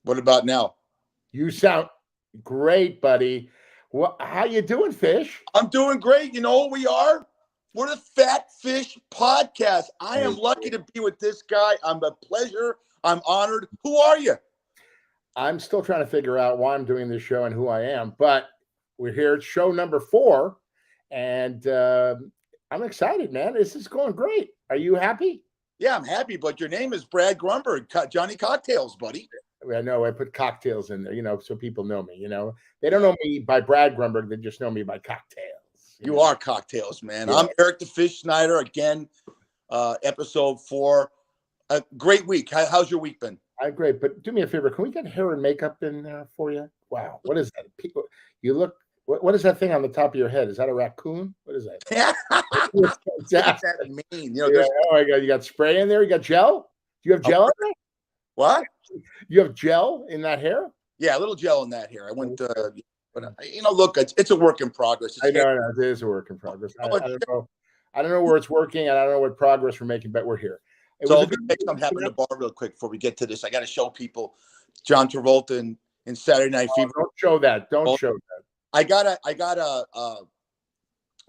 What about now? You sound great, buddy. How you doing, Fish? I'm doing great. You know what we are? We're the Fat Fish Podcast. I Hey, am lucky to be with this guy. I'm a pleasure. I'm honored. Who are you? I'm still trying to figure out why I'm doing this show and who I am, but we're here at show number 4, and I'm excited, man. This is going great. Are you happy? Yeah, I'm happy, but your name is Brad Grumberg, Johnny Cocktails, buddy. I know I put cocktails in there, so people know me. They don't know me by Brad Grumberg; they just know me by cocktails. You are Cocktails, man. Yeah. I'm Eric the Fish Snyder again. Episode 4. A great week. How's your week been? Great, but do me a favor. Can we get hair and makeup in there for you? Wow, what is that? People, you look. What is that thing on the top of your head? Is that a raccoon? What is that? What's that mean? Oh my God, you got spray in there? You got gel? Do you have gel in there? What? You have gel in that hair? Yeah, a little gel in that hair. I went, but look, it's a work in progress. I know it is a work in progress. I don't know. I don't know where it's working, and I don't know what progress we're making, but we're here. So let me make something happen in the bar real quick before we get to this. I got to show people John Travolta in Saturday Night Fever. Don't show that. Don't show that. I got a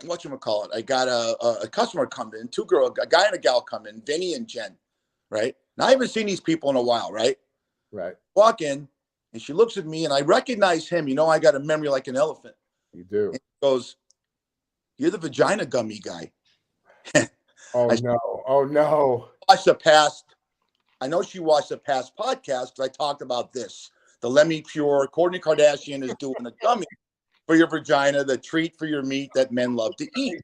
whatchamacallit? I got a customer come in, a guy and a gal come in, Vinny and Jen, right? Now I haven't seen these people in a while, right? Right. Walk in, and she looks at me, and I recognize him. I got a memory like an elephant. You do. And he goes, "You're the vagina gummy guy." Oh no. I know she watched the past podcast because I talked about this. The Lemmy Pure, Kourtney Kardashian is doing a gummy for your vagina, the treat for your meat that men love to eat.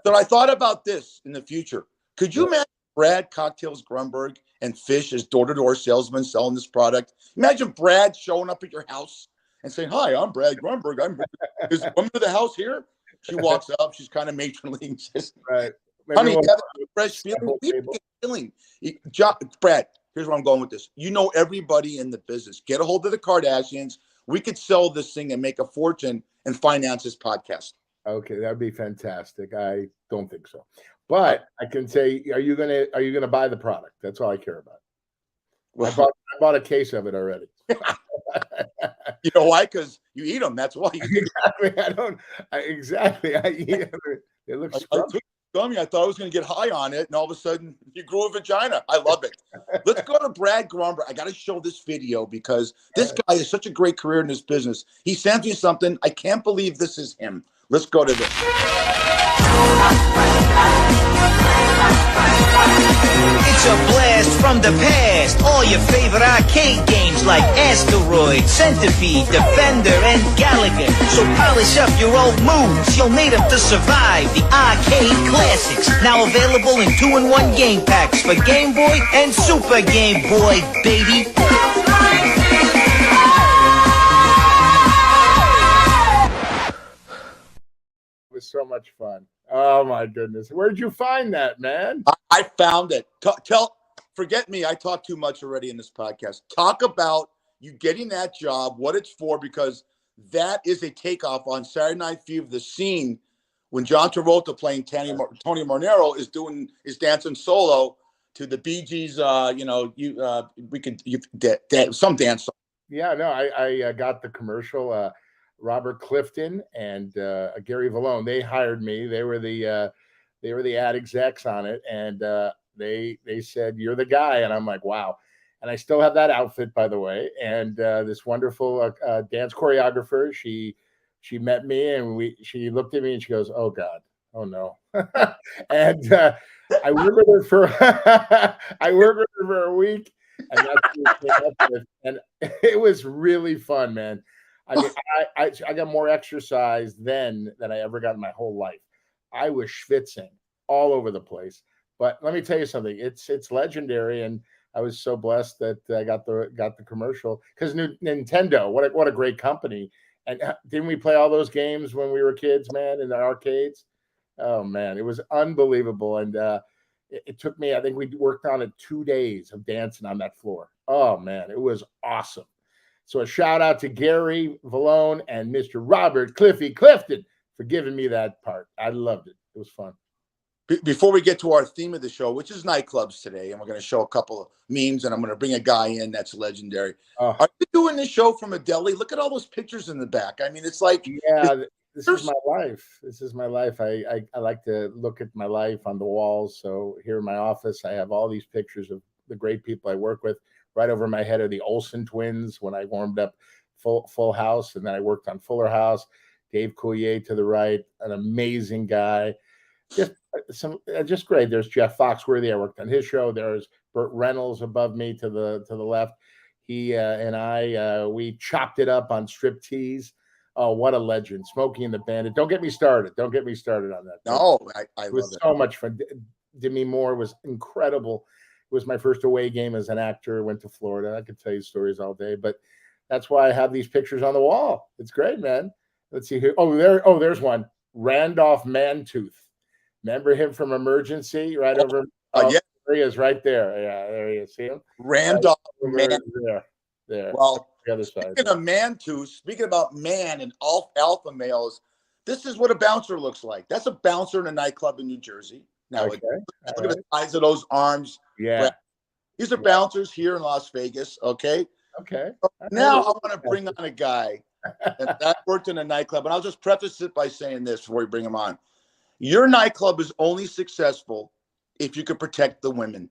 So I thought about this in the future. Could you imagine Brad Cocktails Grumberg and Fish as door-to-door salesmen selling this product? Imagine Brad showing up at your house and saying, "Hi, I'm Brad Grumberg. Is the woman of the house here?" She walks up. She's kind of matronly and says, "Right. Honey, you have a fresh feeling. Brad, here's where I'm going with this. You know everybody in the business. Get a hold of the Kardashians. We could sell this thing and make a fortune and finance this podcast." Okay, that'd be fantastic. I don't think so, but I can say, are you gonna buy the product? That's all I care about. Well, I bought a case of it already. You know why? Because you eat them. That's why. Exactly. I eat them. It looks scrumptious. I thought I was going to get high on it, and all of a sudden, you grew a vagina. I love it. Let's go to Brad Grumberg. I got to show this video because this guy has such a great career in this business. He sent me something. I can't believe this is him. Let's go to this. It's a blast from the past. All your favorite arcade games like Asteroid, Centipede, Defender, and Galaga. So polish up your old moves. You'll need them to survive the arcade classics. Now available in 2-in-1 game packs for Game Boy and Super Game Boy, baby. It was so much fun. Oh my goodness. Where'd you find that, man? I found it. Forget me. I talk too much already in this podcast. Talk about you getting that job, what it's for, because that is a takeoff on Saturday Night Fever, the scene when John Travolta playing Tony Manero is dancing solo to the Bee Gees. Some dance song. Yeah, no, I got the commercial. Robert Clifton and Gary Vallone, they hired me. They were the ad execs on it, and they said, "You're the guy," and I'm like, "Wow!" And I still have that outfit, by the way. And this wonderful dance choreographer, she met me, and she looked at me and she goes, "Oh God, oh no!" And I worked with her for a week, and and it was really fun, man. I mean, I got more exercise then than I ever got in my whole life. I was schwitzing all over the place. But let me tell you something. It's legendary, and I was so blessed that I got the commercial because Nintendo. What a great company! And didn't we play all those games when we were kids, man, in the arcades? Oh man, it was unbelievable. And it took me. I think we worked on it 2 days of dancing on that floor. Oh man, it was awesome. So a shout out to Gary Vallone and Mr. Robert Clifton for giving me that part. I loved it. It was fun. Before we get to our theme of the show, which is nightclubs today, and we're going to show a couple of memes, and I'm going to bring a guy in that's legendary. Oh. Are you doing this show from a deli? Look at all those pictures in the back. I mean, it's like, yeah, this is my life. This is my life. I like to look at my life on the walls. So here in my office, I have all these pictures of the great people I work with. Right over my head are the Olsen twins when I warmed up Full House, and then I worked on Fuller House. Dave Coulier to the right, an amazing guy. Just great. There's Jeff Foxworthy. I worked on his show. There's Burt Reynolds above me to the left. He and I we chopped it up on Striptease. Oh, what a legend! Smokey and the Bandit. Don't get me started. Don't get me started on that. No, I it was love it. So much fun. Demi Moore was incredible. It was my first away game as an actor. Went to Florida. I could tell you stories all day, but that's why I have these pictures on the wall. It's great, man. Let's see here. There's one. Randolph Mantooth. Remember him from Emergency? Right over. Yeah. There he is, right there. Yeah, there he is. See him? Randolph There. Well, the other side. Speaking of Mantooth, speaking about man and alpha males, this is what a bouncer looks like. That's a bouncer in a nightclub in New Jersey. Now, Okay. look at the size of those arms. Yeah. These are bouncers here in Las Vegas. Okay. Okay. Now I want to bring on a guy that worked in a nightclub, and I'll just preface it by saying this before we bring him on. Your nightclub is only successful if you can protect the women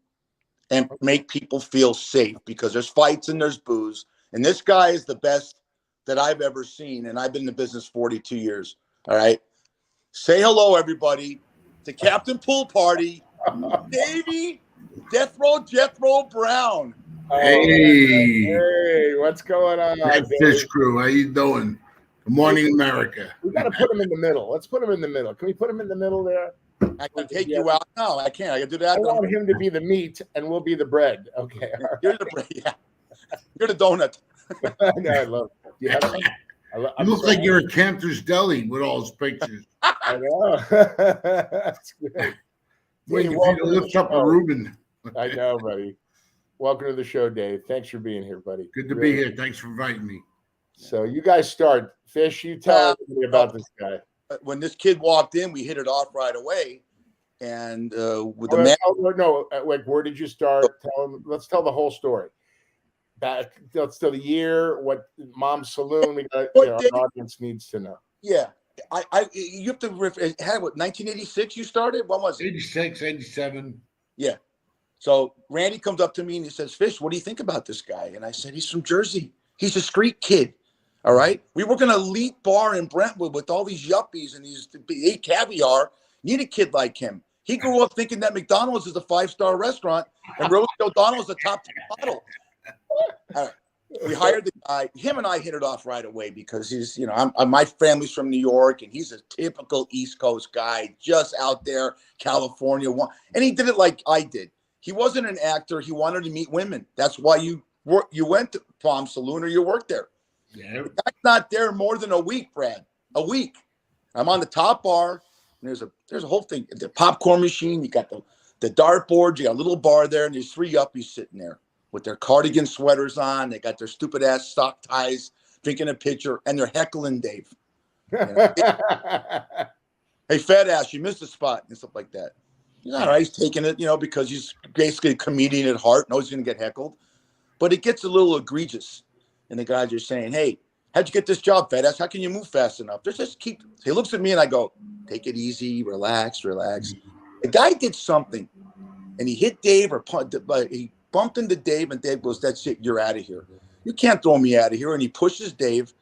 and make people feel safe, because there's fights and there's booze. And this guy is the best that I've ever seen, and I've been in the business 42 years. All right. Say hello, everybody, to Captain Pool Party, Davey Death Row Brown. Hey, what's going on? that fish crew, how you doing? Good morning, America. We got to put him in the middle. Let's put him in the middle. Can we put him in the middle there? I can take you out. No, I can't. I can do that. I want him to be the meat, and we'll be the bread. Okay. You're the You're the donut. I love it. You look like you're at Cantor's Deli with all those pictures. I know. That's good. Waiting for you to lift up a Reuben. I know, buddy. Welcome to the show, Dave. Thanks for being here, buddy. Good to be here. Thanks for inviting me. So you guys start. Fish, you tell me about this guy. When this kid walked in, we hit it off right away. And with the man. Like, where did you start? Let's tell the whole story. Let's tell the year, what Mom's Saloon. We got, our audience needs to know. Yeah. You have to had what, 1986 you started? When was it? 86, 87. Yeah. So Randy comes up to me and he says, Fish, what do you think about this guy? And I said, he's from Jersey. He's a street kid. All right. We work in an elite bar in Brentwood with all these yuppies and they ate caviar. Need a kid like him. He grew up thinking that McDonald's is a 5-star restaurant and Rosie O'Donnell is a top 10 model. All right. We hired the guy. Him and I hit it off right away because he's, my family's from New York and he's a typical East Coast guy, just out there, California. And he did it like I did. He wasn't an actor. He wanted to meet women. That's why you went to Palm Saloon or you worked there. Yeah. The guy's not there more than a week, Brad. A week. I'm on the top bar. And there's a whole thing. The popcorn machine. You got the dartboard. You got a little bar there, and there's 3 yuppies sitting there with their cardigan sweaters on. They got their stupid ass sock ties, drinking a pitcher, and they're heckling Dave. Hey, fat ass, you missed a spot and stuff like that. He's all right. He's taking it, because he's basically a comedian at heart. Knows he's going to get heckled. But it gets a little egregious. And the guys are saying, hey, how'd you get this job, fat ass? How can you move fast enough? He looks at me and I go, take it easy, relax. The guy did something and he hit Dave he bumped into Dave and Dave goes, that's it. You're out of here. You can't throw me out of here. And he pushes Dave.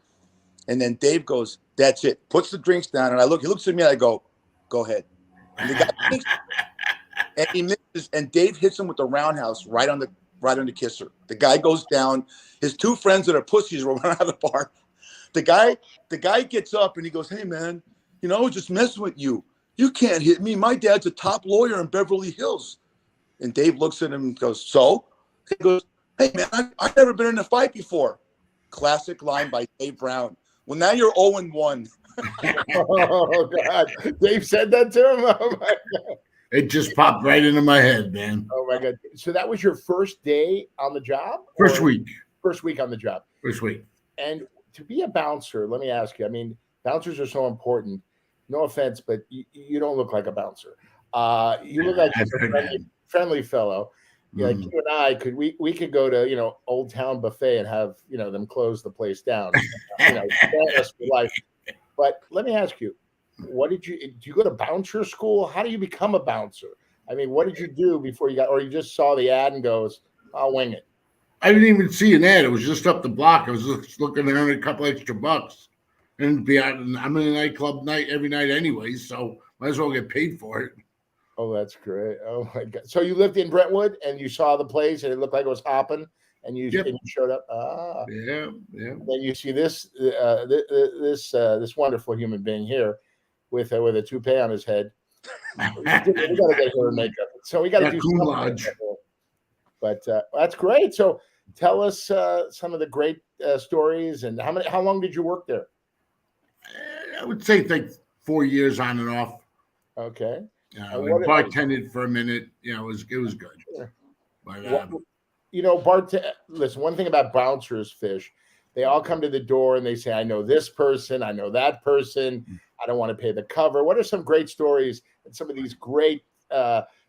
And then Dave goes, that's it. Puts the drinks down. And he looks at me and I go ahead. And the guy thinks, and he misses, and Dave hits him with the roundhouse right on the kisser. The guy goes down. His 2 friends that are pussies were running out of the bar. The guy gets up and he goes, hey man, I was just messing with you. You can't hit me. My dad's a top lawyer in Beverly Hills. And Dave looks at him and goes, so? He goes, hey man, I've never been in a fight before. Classic line by Dave Brown. Well, now you're 0-1. Oh God! Dave said that to him. Oh my God! It just popped right into my head, man. Oh my God! So that was your first day on the job? First week. First week on the job. First week. And to be a bouncer, let me ask you. I mean, bouncers are so important. No offense, but you don't look like a bouncer. You look like a friendly fellow. Yeah, like you and I we could go to Old Town Buffet and have them close the place down. Us for life. But let me ask you, do you go to bouncer school? How do you become a bouncer? I mean, what did you do before or you just saw the ad and goes, I'll wing it? I didn't even see an ad. It was just up the block. I was just looking to earn a couple extra bucks and be out. I'm in a nightclub every night anyway, so might as well get paid for it. Oh, that's great. Oh my God. So you lived in Brentwood and you saw the place and it looked like it was hopping and you showed up. Yeah. Then you see this wonderful human being here with a toupee on his head. We got to get her makeup. So we got to do something. But that's great. So tell us some of the great stories and how long did you work there? I would say like 4 years on and off. Okay. I bartended for a minute. It was good. Sure. But listen, one thing about bouncers, Fish, they all come to the door and they say, I know this person, I know that person, I don't want to pay the cover. What are some great stories and some of these great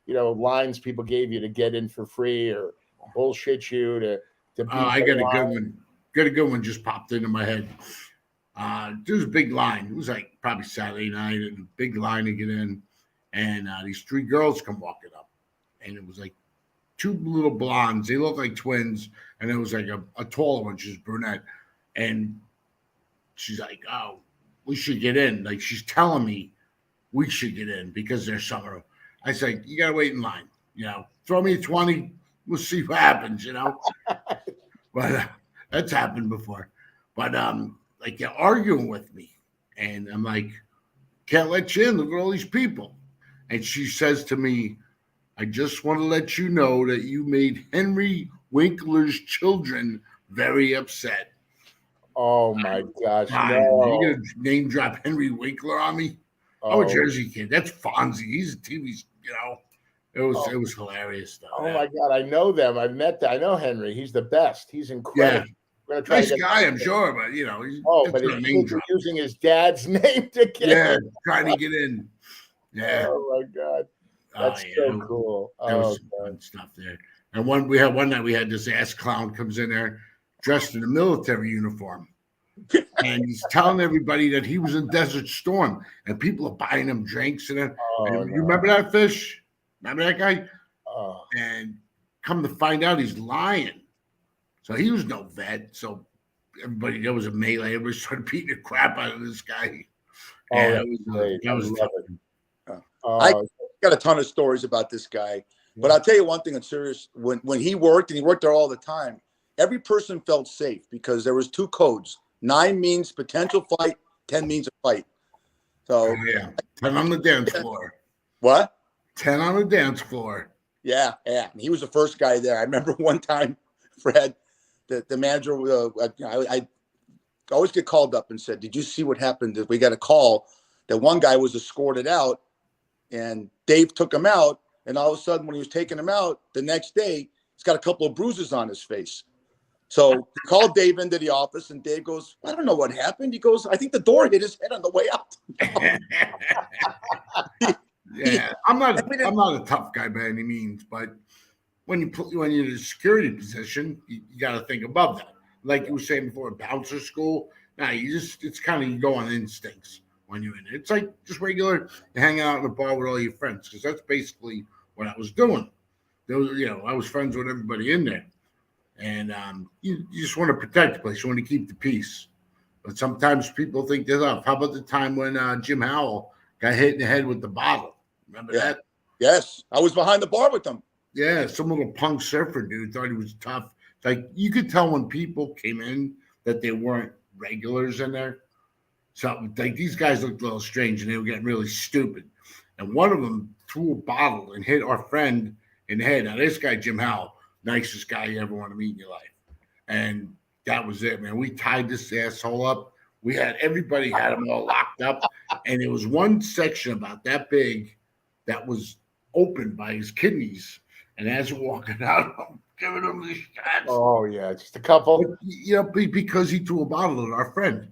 lines people gave you to get in for free or bullshit you to be I got a good one. Got a good one just popped into my head. There was a big line. It was like probably Saturday night and a big line to get in. And these 3 girls come walking up. And it was like 2 little blondes. They looked like twins. And it was like a taller one. She's brunette. And she's like, oh, we should get in. Like, she's telling me we should get in because there's summer. I said, you got to wait in line. Throw me a 20. We'll see what happens, But that's happened before. But, like, they're arguing with me. And I'm like, can't let you in. Look at all these people. And she says to me, I just want to let you know that you made Henry Winkler's children very upset. Oh, my gosh. No. You're going to name drop Henry Winkler on me? I'm a Jersey kid. That's Fonzie. He's a TV, It was hilarious, though. Oh, my God. I know them. I've met them. I know Henry. He's the best. He's incredible. Yeah. Nice guy, I'm sure, but, he's using his dad's name to get in. Trying to get in. Yeah. Oh, my God. That's so cool. There was some fun stuff there. And one night we had this ass clown comes in there dressed in a military uniform. And he's telling everybody that he was in Desert Storm. And people are buying him drinks. You remember that, Fish? Remember that guy? Oh. And come to find out he's lying. So he was no vet. So there was a melee. Everybody started beating the crap out of this guy. Oh, that was tough. I got a ton of stories about this guy, but I'll tell you one thing that's serious. When he worked, and he worked there all the time, every person felt safe because there was 2 codes. 9 means potential fight, 10 means a fight. So 10 on the dance floor. What? 10 on the dance floor. Yeah. And he was the first guy there. I remember one time, Fred, the manager, I always get called up and said, did you see what happened? We got a call that one guy was escorted out and Dave took him out. And all of a sudden, when he was taking him out the next day, he's got a couple of bruises on his face. So he called Dave into the office and Dave goes, I don't know what happened. He goes, I think the door hit his head on the way out. Yeah, I'm not a tough guy by any means, but when you're in a security position, you got to think above that. Like you were saying before, bouncer school. It's kind of you go on instincts when you're in it. It's like just regular hanging out in the bar with all your friends because that's basically what I was doing. I was friends with everybody in there, and you just want to protect the place. You want to keep the peace, but sometimes people think they're tough. How about the time when Jim Howell got hit in the head with the bottle? Remember that? Yes, I was behind the bar with them. Yeah, some little punk surfer dude thought he was tough. Like you could tell when people came in that they weren't regulars in there. So like these guys looked a little strange and they were getting really stupid. And one of them threw a bottle and hit our friend in the head. Now this guy, Jim Howell, nicest guy you ever want to meet in your life. And that was it, man. We tied this asshole up. Everybody had him all locked up. And there was one section about that big that was opened by his kidneys. And as we're walking out, I'm giving him the shots. Oh, yeah, just a couple. Because he threw a bottle at our friend.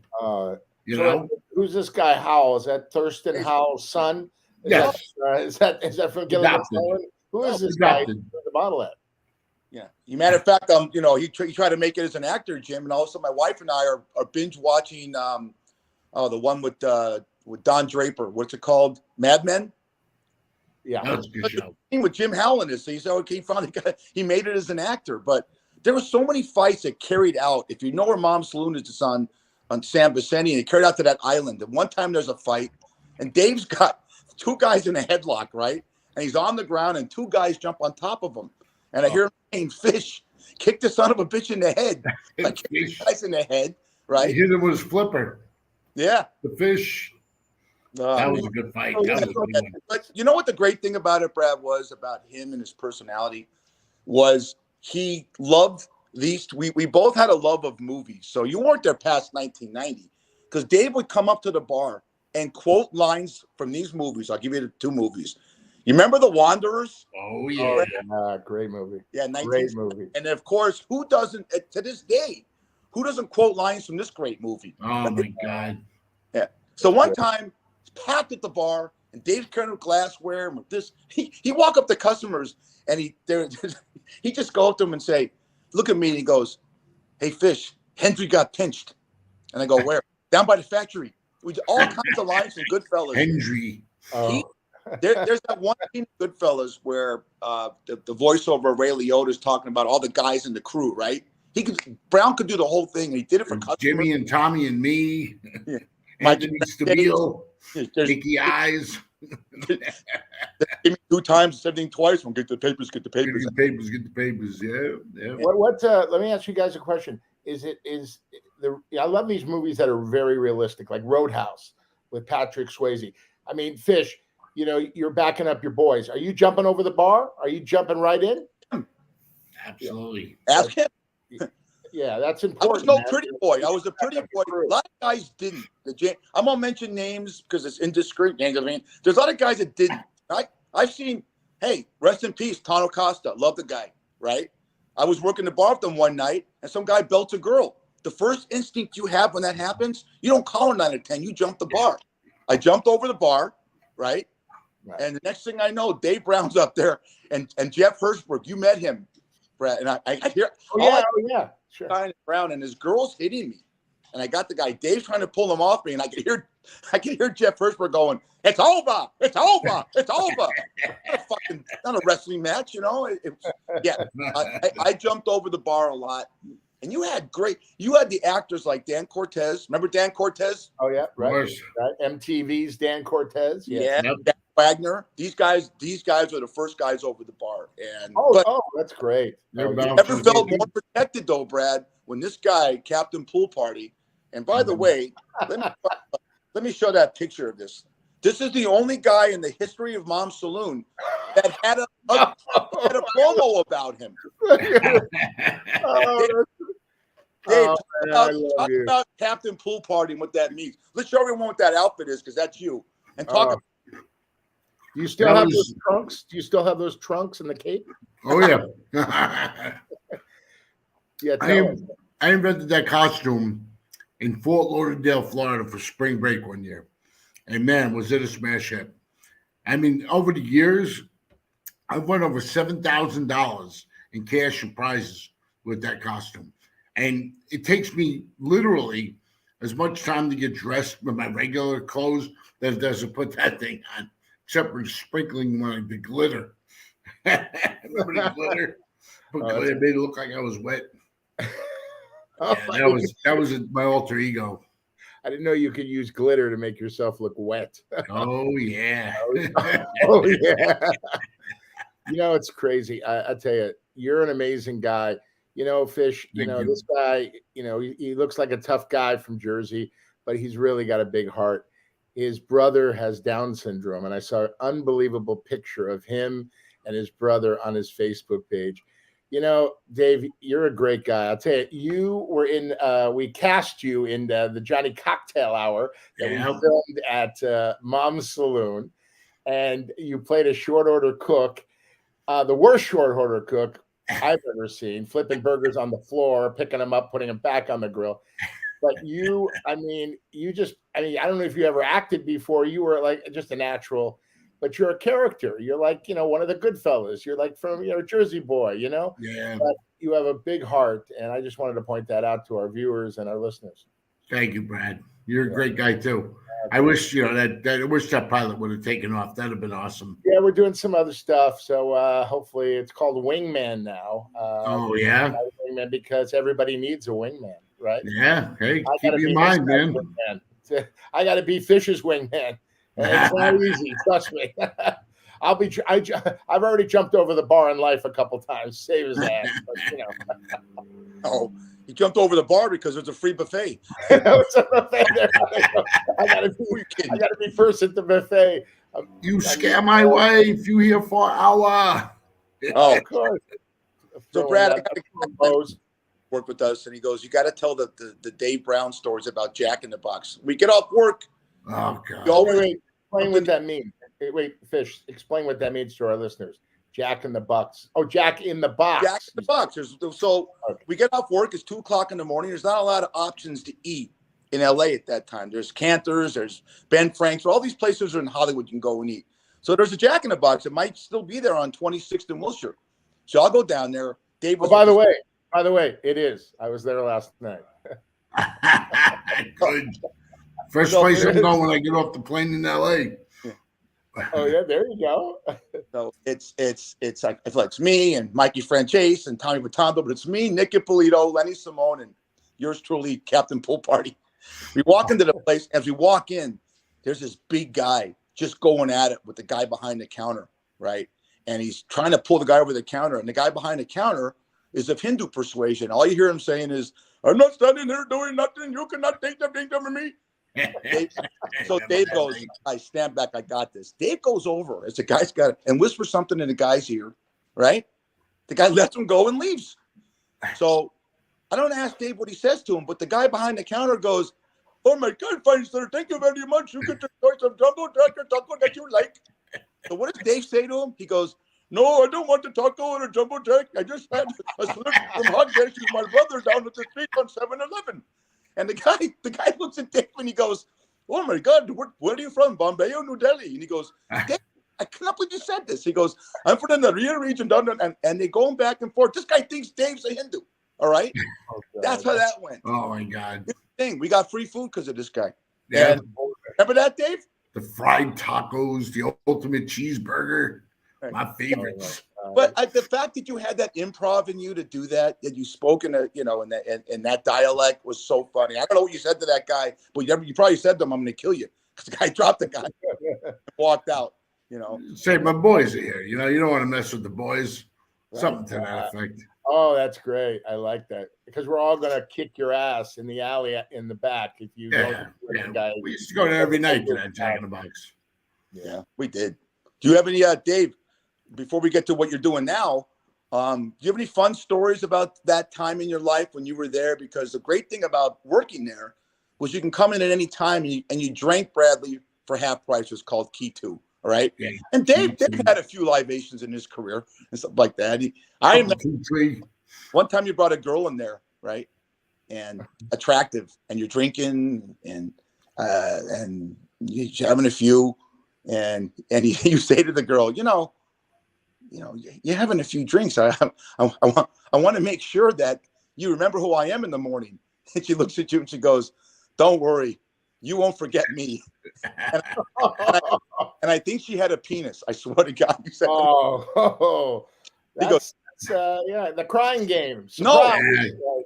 Who's this guy, Howell? Is that Thurston Howell's son? Yes. Is that from Gilligan Adopted. Sullivan? Who is this guy? Adopted. With the bottle at? Yeah. You matter of fact, he tried to make it as an actor, Jim, and also my wife and I are binge watching the one with Don Draper. What's it called? Mad Men. Yeah. That was a good show. With Jim Howland is, so he said, okay, he finally he made it as an actor, but there were so many fights that carried out. If you know where Mom's Saloon is, it's on San Vicente, and it carried out to that island. And one time there's a fight, and Dave's got two guys in a headlock, right? And he's on the ground, and two guys jump on top of him. And I hear him saying, "Fish, kick the son of a bitch in the head." Like, kick the guys in the head, He right? hit him with his flipper. Yeah. The fish. That was a good fight. That was a good one. But you know what the great thing about it, Brad, was about him and his personality was he loved these. We both had a love of movies. So you weren't there past 1990 because Dave would come up to the bar and quote lines from these movies. I'll give you the two movies. You remember The Wanderers? Oh, yeah. Great movie. Yeah, Great movie. And of course, who doesn't, to this day, who doesn't quote lines from this great movie? Oh, my God. Yeah. So one time, it's packed at the bar, and Dave's carrying glassware. And with this, he walk up to customers, and he just go up to them and say, "Look at me." And he goes, "Hey, Fish, Hendry got pinched." And I go, "Where?" "Down by the factory." We did all kinds of lines from Goodfellas. Hendry. There's that one scene in Goodfellas where the voiceover of Ray Liotta is talking about all the guys in the crew, right? Brown could do the whole thing, and he did it for customers. Jimmy and Tommy and me. Yeah. Anthony Stabile. There's Mickey Eyes. two times, 17 twice. We'll get the papers, get the Get papers. the papers, get the papers. Yeah. Yeah. What? Let me ask you guys a question. I love these movies that are very realistic, like Roadhouse with Patrick Swayze. I mean, Fish, you're backing up your boys. Are you jumping over the bar? Are you jumping right in? Absolutely. Ask him. Yeah, that's I important. was no man. pretty boy. I was a pretty boy. A lot of guys didn't. I'm gonna mention names because it's indiscreet. You know what I mean? There's a lot of guys that didn't. I've seen. Hey, rest in peace, Tano Costa. Love the guy. Right? I was working the bar with them one night, and some guy belts a girl. The first instinct you have when that happens, you don't call a 9 or 10. You jump the bar. I jumped over the bar, right? And the next thing I know, Dave Brown's up there, and Jeff Hirschberg. You met him, Brad. And I hear. Yeah. Sure. Brown and his girl's hitting me, and I got the guy Dave's trying to pull him off me, and I could hear Jeff Hirschberg going, "It's over, it's over, it's over." Not a wrestling match, I jumped over the bar a lot, and you had the actors like Dan Cortez. Remember Dan Cortez? Oh yeah, right. Right. MTV's Dan Cortez. Yeah. Yep. Dan Wagner. These guys are the first guys over the bar, and that's great. They're I about never to felt be- more protected though, Brad, when this guy, Captain Pool Party, and by the way, let me show that picture of this. This is the only guy in the history of Mom's Saloon that had a promo about him. Dave, talk about Captain Pool Party and what that means. Let's show everyone what that outfit is, because that's you. And talk about Do you still have those trunks? Do you still have those trunks and the cape? Oh, yeah. Yeah, I invented that costume in Fort Lauderdale, Florida for spring break one year. And man, was it a smash hit. I mean, over the years, I've won over $7,000 in cash and prizes with that costume. And it takes me literally as much time to get dressed with my regular clothes as it does to put that thing on, except for sprinkling the glitter. Remember the glitter? It made it look like I was wet. That was my alter ego. I didn't know you could use glitter to make yourself look wet. Oh yeah. Oh yeah. It's crazy. I tell you, you're an amazing guy. Fish, Thank you. This guy, he looks like a tough guy from Jersey, but he's really got a big heart. His brother has Down syndrome, and I saw an unbelievable picture of him and his brother on his Facebook page. Dave, you're a great guy. I'll tell you, you were we cast you in the Johnny Cocktail Hour that we filmed at Mom's Saloon, and you played a short order cook, the worst short order cook I've ever seen, flipping burgers on the floor, picking them up, putting them back on the grill. But I don't know if you ever acted before. You were like just a natural. but you're a character. You're like, one of the good fellas. You're like from, Jersey boy, Yeah. but you have a big heart. And I just wanted to point that out to our viewers and our listeners. Thank you, Brad. You're a great guy too. I wish I wish that pilot would have taken off. That'd have been awesome. Yeah, we're doing some other stuff. So hopefully it's called Wingman now. Oh yeah. Wingman, because everybody needs a wingman, right? Yeah. Hey, I keep gotta in be mind, this man. guy's wingman. I got to be Fish's wingman. And it's not easy, trust me. I've already jumped over the bar in life a couple times, save his ass. But, Oh, he jumped over the bar because there's a free buffet. It's a buffet there. I gotta be first at the buffet. You scare my wife. You here for an hour. Oh, Of course. so Brad, I got Pose. to work with us, and he goes, "You got to tell the Dave Brown stories about Jack in the Box. We get off work. Oh You God. always Wait, explain what that means. Wait, Fish, explain what that means to our listeners. Jack in the Box. Oh, Jack in the Box. Jack in the Box. So we get off work. It's 2:00 in the morning. There's not a lot of options to eat in LA at that time. There's Cantor's, there's Ben Frank's. All these places are in Hollywood you can go and eat. So there's a Jack in the Box. It might still be there on 26th and Wilshire. So I'll go down there. Dave was By the way, it is. I was there last night. Good. First No, place it I'm is. going when I get off the plane in LA. Oh yeah, there you go. So it's like it's me and Mikey Franchese and Tommy Batonto, but it's me, Nick Ippolito, Lenny Simone, and yours truly, Captain Pool Party. We walk into the place. As we walk in, there's this big guy just going at it with the guy behind the counter, right? And he's trying to pull the guy over the counter, and the guy behind the counter is of Hindu persuasion. All you hear him saying is, "I'm not standing here doing nothing. You cannot take the thing from me." So Dave goes, "I stand back. I got this." Dave goes over as the guy's got it and whispers something in the guy's ear, right? The guy lets him go and leaves. So I don't ask Dave what he says to him, but the guy behind the counter goes, "Oh my God, fine sir, thank you very much. You get to enjoy some jumbo taco that you like." So what does Dave say to him? He goes, "No, I don't want the taco or a jumbo taco. I just had a slip from Hot Dash with my brother down at the street on 7-Eleven." And the guy looks at Dave and he goes, "Oh my God, where are you from? Bombay or New Delhi?" And he goes, "Dave, I cannot believe you said this." He goes, "I'm from the Naria region down there," and they going back and forth. This guy thinks Dave's a Hindu. All right, that's how that went. Oh my God. Thing we got free food because of this guy. Yeah. And remember that, Dave? The fried tacos, the ultimate cheeseburger, my favorites. But the fact that you had that improv in you to do that you spoke in a, in that dialect was so funny. I don't know what you said to that guy, but you probably said to him, "I'm going to kill you," because the guy dropped the guy and walked out. Say my boys are here. You don't want to mess with the boys. Something to that effect. Oh, that's great. I like that because we're all gonna kick your ass in the alley in the back if you Yeah. don't. Guys. We used to go there every night to that Jack in the Box. Yeah, we did. Do you have any, Dave? Before we get to what you're doing now, do you have any fun stories about that time in your life when you were there? Because the great thing about working there was you can come in at any time and you drank Bradley for half price. It was called Key 2. All right. Yeah. And Dave had a few libations in his career and stuff like that. I remember one time you brought a girl in there, right? And attractive, and you're drinking and you're having a few, and you say to the girl, you're having a few drinks. I want to make sure that you remember who I am in the morning. And she looks at you and she goes, "Don't worry, you won't forget me." And I think she had a penis. I swear to God, you said. The crying game. No,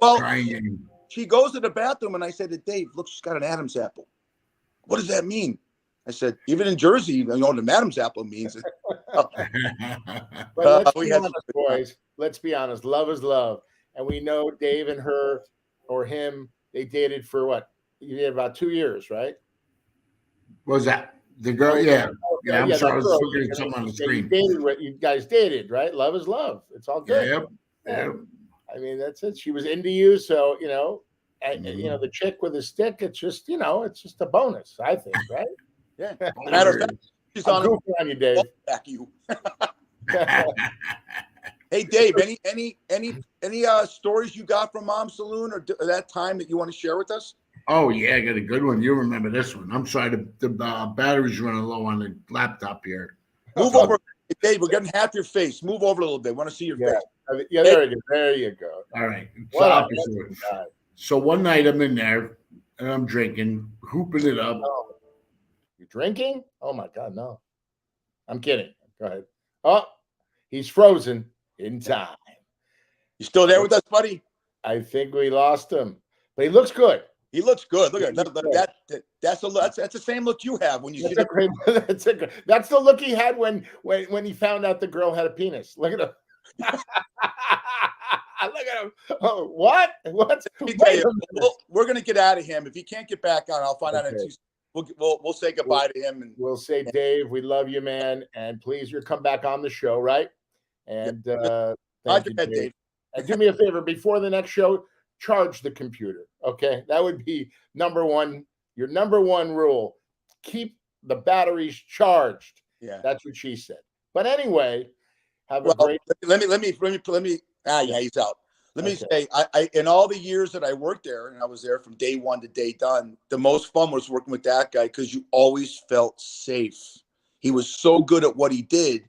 well, crying game. She goes to the bathroom, and I said to Dave, "Look, she's got an Adam's apple." "What does that mean?" I said, "Even in Jersey, you know what an Adam's apple means." But let's be honest, boys. Let's be honest. Love is love, and we know Dave and her or him. They dated for what? You did about 2 years, right? What was that? The girl? Yeah. I'm sorry. I was girl. looking at something on the screen. You guys dated, right? Love is love. It's all good. Yep. I mean, that's it. She was into you, so the chick with a stick. It's just, it's just a bonus. I think, right? Yeah. Matter of fact, she's on you, Dave. Back you. Hey, Dave. Any stories you got from Mom's Saloon or that time that you want to share with us? Oh yeah, I got a good one. You remember this one? I'm sorry, the battery's running low on the laptop here. Move over. Dave, we're getting half your face. Move over a little bit. Want to see your Yeah. face. Yeah, there you go. There you go. All right. What a So, handsome guy. so one night I'm in there and I'm drinking, hooping it up. Oh, you drinking? Oh my God, no. I'm kidding. Go ahead. Oh, he's frozen in time. You still there with us, buddy? I think we lost him, but he looks good. He looks good. Look at that. That's the same look you have when you see That's, a great, that's the look he had when he found out the girl had a penis. Look at him. Look at him. Oh, what? What? Let me tell you, we're gonna get out of him. If he can't get back on, I'll find out in 2 seconds. We'll say goodbye to him, and we'll say, Dave, we love you, man, and please, you come back on the show, right? And thank you, Dave. And do me a favor, before the next show, charge the computer. Okay, that would be number one. Your number one rule: keep the batteries charged. Yeah, that's what she said. But anyway, have a great. Let me. Yeah, he's out. Let me say, I in all the years that I worked there, and I was there from day one to day done, the most fun was working with that guy because you always felt safe. He was so good at what he did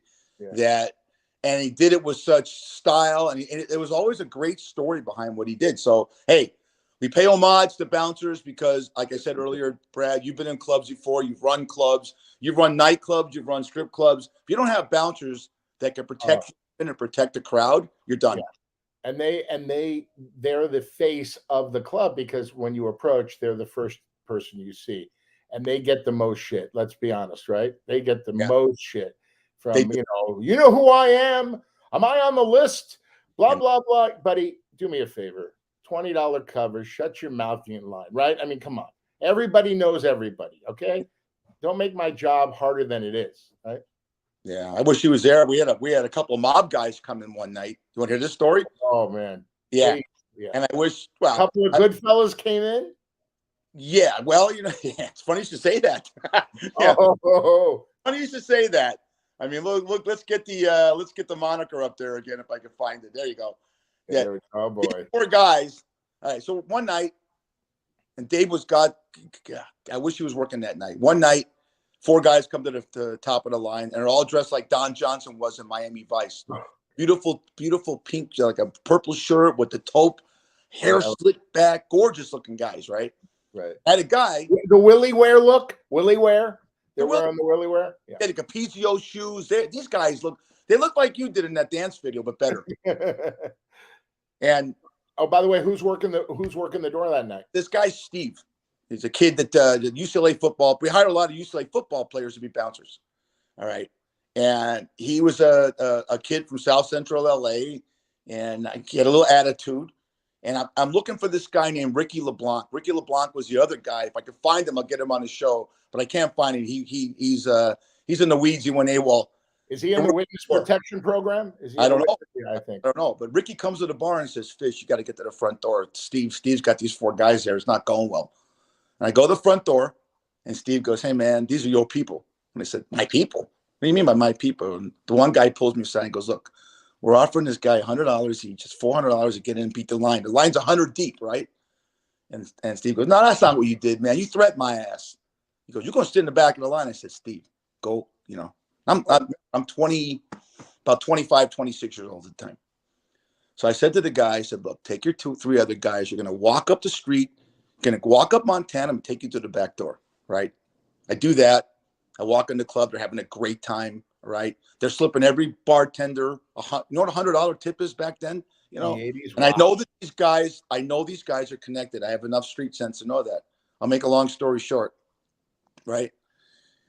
and he did it with such style, and it was always a great story behind what he did. So, hey, we pay homage to bouncers because, like I said earlier, Brad, you've been in clubs before, you've run clubs, you've run nightclubs, you've run strip clubs. If you don't have bouncers that can protect you and protect the crowd, you're done. Yeah. And they're the face of the club because when you approach, they're the first person you see, and they get the most shit. Let's be honest, right? They get the most shit from you know who I am. Am I on the list? Blah blah blah. Buddy, do me a favor. $20 cover. Shut your mouth in line, right? I mean, come on. Everybody knows everybody. Okay, don't make my job harder than it is, right? Yeah, I wish he was there. We had a couple of mob guys come in one night. You want to hear this story? Oh man, yeah. And I wish a couple of good fellas came in. Yeah, well, it's funny you should say that. Funny you should say that. I mean, look. Let's get the moniker up there again if I can find it. There you go. Yeah. Oh boy. 4 guys. All right. So one night, and Dave I wish he was working that night. One night, 4 guys come to the top of the line, and they're all dressed like Don Johnson was in Miami Vice. Beautiful, beautiful pink, like a purple shirt with the taupe, hair slicked back, gorgeous looking guys, right? Right. I had a guy. The Willie Ware look. Willie Ware. They're wearing the Willie Ware. Yeah. They had the Capizio shoes. These guys look like you did in that dance video, but better. And by the way, who's working the door that night? This guy Steve. He's a kid that did UCLA football. We hired a lot of UCLA football players to be bouncers. All right. And he was a kid from South Central LA, and he had a little attitude. And I'm looking for this guy named Ricky LeBlanc. Ricky LeBlanc was the other guy. If I could find him, I'll get him on the show. But I can't find him. He's in the weeds. He went AWOL. Is he in the witness protection program? I don't know. I think. I don't know. But Ricky comes to the bar and says, "Fish, you got to get to the front door. Steve's got these 4 guys there. It's not going well." And I go to the front door, and Steve goes, "Hey, man, these are your people." And I said, "My people? What do you mean by my people?" And the one guy pulls me aside and goes, "Look, we're offering this guy $100 each. It's $400 to get in and beat the line. The line's 100 deep, right?" And Steve goes, "No, that's not what you did, man. You threatened my ass." He goes, "You're going to sit in the back of the line." I said, "Steve, go, I'm 20, about 25, 26 years old at the time." So I said to the guy, I said, "Look, take your 2, 3 other guys. You're going to walk up the street. You're going to walk up Montana and take you to the back door, right?" I do that. I walk in the club. They're having a great time, right? They're slipping every bartender. You know what a $100 tip is back then? In the 80s, and wow. I know these guys are connected. I have enough street sense to know that. I'll make a long story short, right?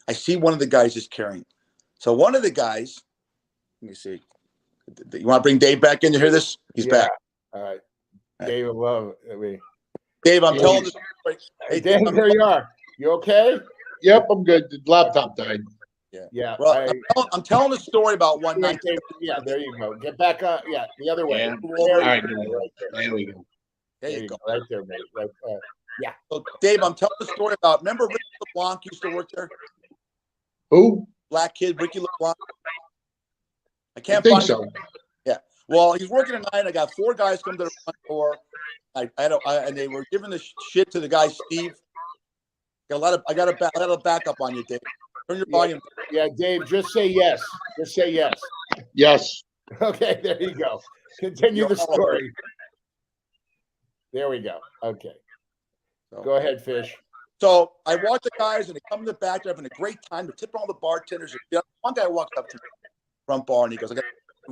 I see one of the guys is carrying. So one of the guys, let me see. You want to bring Dave back in to hear this? He's back. All right. Dave, love. Dave, I'm telling the story. Hey, Dave, here you are. You okay? Yep, I'm good. The laptop died. Yeah. Well, I'm telling a story about one night. Yeah, there you go. Get back on. Yeah, the other way. Yeah. All right, there we go. There you go. Right there, mate. Right there. Yeah. So, Dave, I'm telling a story about. Remember Ricky LeBlanc used to work there? Who? Black kid, Ricky LeBlanc. I think so. Him. Yeah. Well, he's working tonight. I got 4 guys come to the front door. And they were giving the shit to the guy Steve. I got a backup on you, Dave. Turn your volume. Yeah, Dave, just say yes. Just say yes. Yes. Okay, there you go. Continue the story. There we go. Okay. Go ahead, Fish. So I watch the guys, and they come in the back. They're having a great time. They're tipping all the bartenders. One guy walks up to the front bar, and he goes,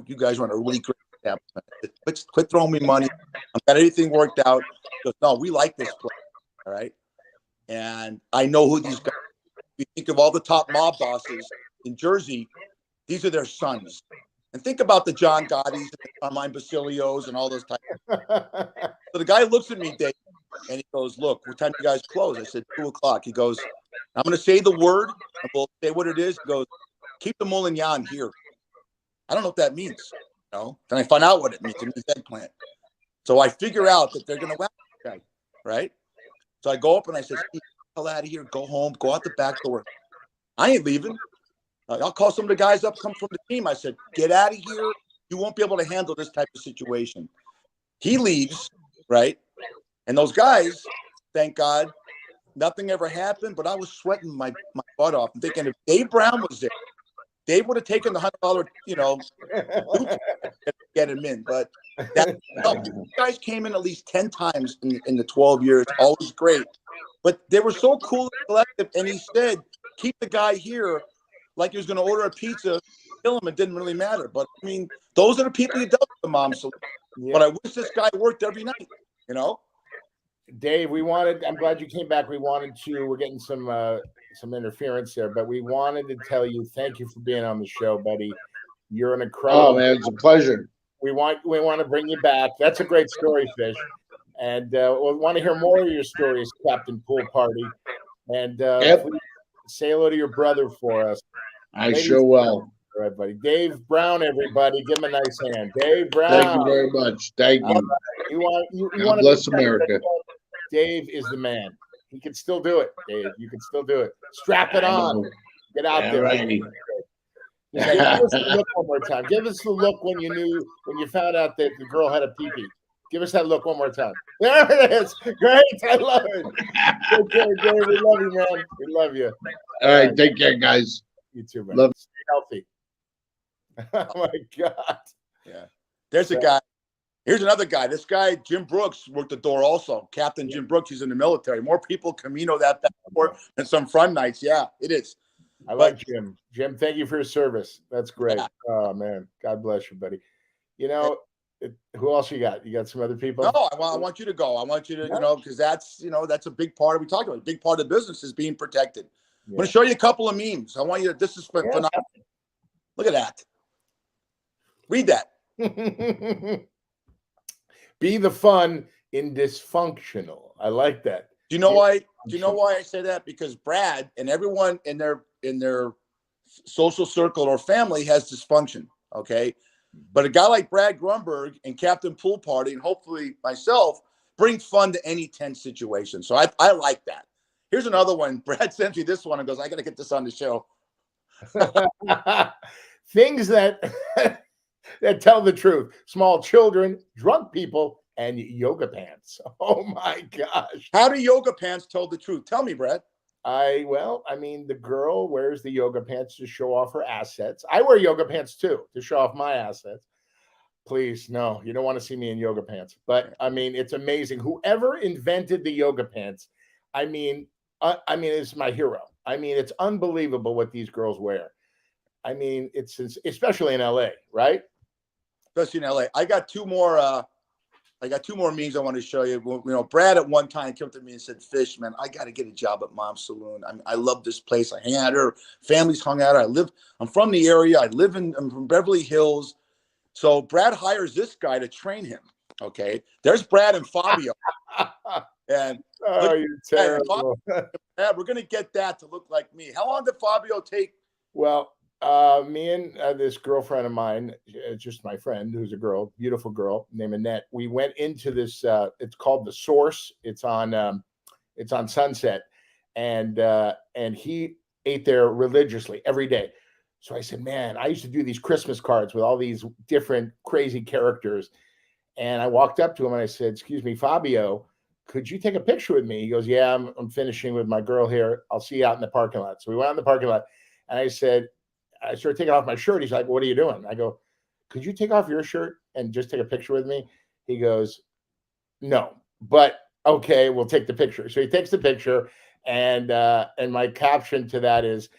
"You guys run a really great establishment. Quit throwing me money. I've got everything worked out." He goes, "No, we like this place, all right?" And I know who these guys are. If you think of all the top mob bosses in Jersey, these are their sons. And think about the John Gottis and the Carmine Basilios and all those types. So the guy looks at me, Dave, and he goes, "Look, what time do you guys close?" I said, 2:00. He goes, "I'm going to say the word, and we'll say what it is." He goes, "Keep the Moulignan here." I don't know what that means. Then I find out what it means. It means eggplant. So I figure out that they're going to whack the guy, right? So I go up and I said, "Steve, get the hell out of here. Go home. Go out the back door." I ain't leaving. I'll call some of the guys up, come from the team. I said, "Get out of here. You won't be able to handle this type of situation." He leaves, right? And those guys, thank God, nothing ever happened, but I was sweating my butt off. I'm thinking if Dave Brown was there, Dave would have taken the $100, get him in. But these guys came in at least 10 times in the 12 years, always great. But they were so cool and collective, and he said, "Keep the guy here," like he was going to order a pizza, kill him. It didn't really matter. But, I mean, those are the people you dealt with, the Mom Saloon. Yeah. But I wish this guy worked every night, Dave, I'm glad you came back. We're getting some interference there, but we wanted to tell you, thank you for being on the show, buddy. You're an incredible. Oh, man, it's a pleasure. We want to bring you back. That's a great story, Fish. And we want to hear more of your stories, Captain Pool Party. And please say hello to your brother for us. I sure will. All right, buddy. Dave Brown, everybody. Give him a nice hand. Dave Brown. Thank you very much. Thank you. God bless America. Dave is the man. He can still do it, Dave. You can still do it. Strap it on. Get out there. Righty. Give us the look one more time. Give us the look when you found out that the girl had a pee-pee. Give us that look one more time. There it is. Great. I love it. Okay, Dave. We love you, man. We love you. All right. Take care, guys. You too, man. Love. Stay healthy. Oh, my God. Yeah. There's a guy. Here's another guy. This guy, Jim Brooks, worked the door also. Captain Jim Brooks, he's in the military. More people Camino that back than some front nights. Yeah, it is. I like Jim. Jim, thank you for your service. That's great. Yeah. Oh, man. God bless you, buddy. Who else you got? You got some other people? No, I want you to go. I want you to, because that's a big part of, we talked about it. A big part of the business is being protected. I'm going to show you a couple of memes. I want you to, this is phenomenal. Look at that. Read that. Be the fun in dysfunctional. I like that. Do you know why? Do you know why I say that? Because Brad and everyone in their social circle or family has dysfunction. Okay, but a guy like Brad Grunberg and Captain Pool Party and hopefully myself bring fun to any tense situation. So I like that. Here's another one. Brad sent me this one and goes, "I got to get this on the show." Things that that tell the truth. Small children, drunk people, and yoga pants. Oh, my gosh. How do yoga pants tell the truth? Tell me, Brad. The girl wears the yoga pants to show off her assets. I wear yoga pants, too, to show off my assets. Please, no, you don't want to see me in yoga pants. But, it's amazing. Whoever invented the yoga pants, it's my hero. It's unbelievable what these girls wear. It's especially in LA, right? Especially in LA. I got two more memes I want to show you. Brad at one time came to me and said, "Fish, man, I got to get a job at Mom's Saloon. I love this place. I hang out here. Families hung out. I'm from the area. I'm from Beverly Hills." So Brad hires this guy to train him. Okay. There's Brad and Fabio. And you're terrible. Brad, we're going to get that to look like me. How long did Fabio take? Well, me and this girlfriend of mine, just my friend, who's a girl, beautiful girl named Annette. We went into this. It's called The Source. It's on Sunset, and he ate there religiously every day. So I said, "Man, I used to do these Christmas cards with all these different crazy characters." And I walked up to him and I said, "Excuse me, Fabio, could you take a picture with me?" He goes, "Yeah, I'm finishing with my girl here. I'll see you out in the parking lot." So we went out in the parking lot. And I said, I started taking off my shirt. He's like, what are you doing? I go, could you take off your shirt and just take a picture with me? He goes, no, but okay, we'll take the picture. So he takes the picture, and my caption to that is,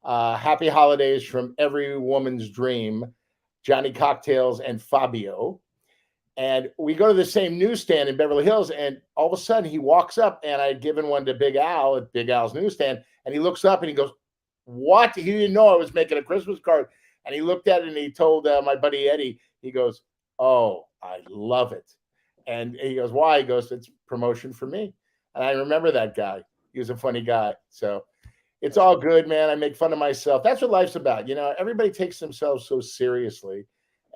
happy holidays from every woman's dream, Johnny Cocktails and Fabio. And we go to the same newsstand in Beverly Hills, and all of a sudden he walks up, and I'd given one to Big Al at Big Al's newsstand, and he looks up and he goes, what? He didn't know I was making a Christmas card. And he looked at it and he told my buddy Eddie, he goes, oh, I love it. And he goes, why? He goes, it's promotion for me. And I remember that guy. He was a funny guy. So it's all good, man. I make fun of myself. That's what life's about. You know, everybody takes themselves so seriously,